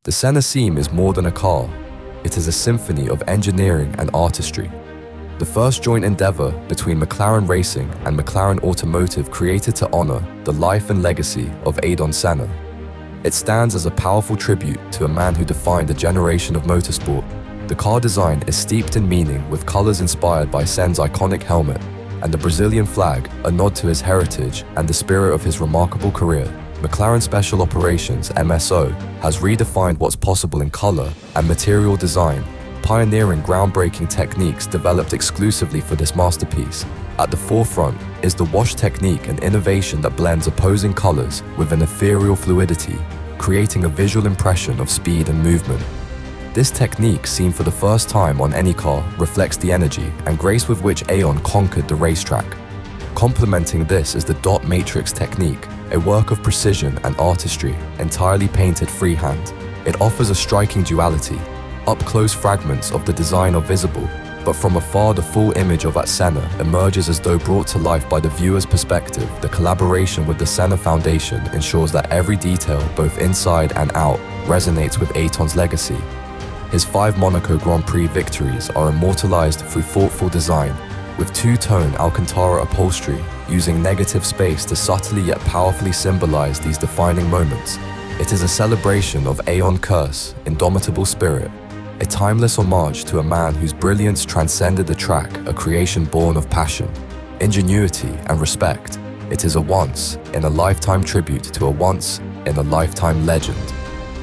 The Senna Sempre is more than a car. It is a symphony of engineering and artistry. The first joint endeavor between McLaren Racing and McLaren Automotive created to honor the life and legacy of Ayrton Senna. It stands as a powerful tribute to a man who defined a generation of motorsport. The car design is steeped in meaning with colors inspired by Senna's iconic helmet, and the Brazilian flag, a nod to his heritage and the spirit of his remarkable career. McLaren Special Operations (MSO) has redefined what's possible in color and material design, pioneering groundbreaking techniques developed exclusively for this masterpiece. At the forefront is the wash technique, an innovation that blends opposing colors with an ethereal fluidity, creating a visual impression of speed and movement. This technique, seen for the first time on any car, reflects the energy and grace with which Ayrton conquered the racetrack. Complementing this is the dot matrix technique, a work of precision and artistry, entirely painted freehand. It offers a striking duality. Up-close fragments of the design are visible, but from afar the full image of Senna emerges as though brought to life by the viewer's perspective. The collaboration with the Senna Foundation ensures that every detail, both inside and out, resonates with Ayrton's legacy. His 5 Monaco Grand Prix victories are immortalized through thoughtful design, with two-tone Alcantara upholstery, using negative space to subtly yet powerfully symbolize these defining moments. It is a celebration of Ayrton's curse, indomitable spirit, a timeless homage to a man whose brilliance transcended the track, a creation born of passion, ingenuity, and respect. It is a once-in-a-lifetime tribute to a once-in-a-lifetime legend.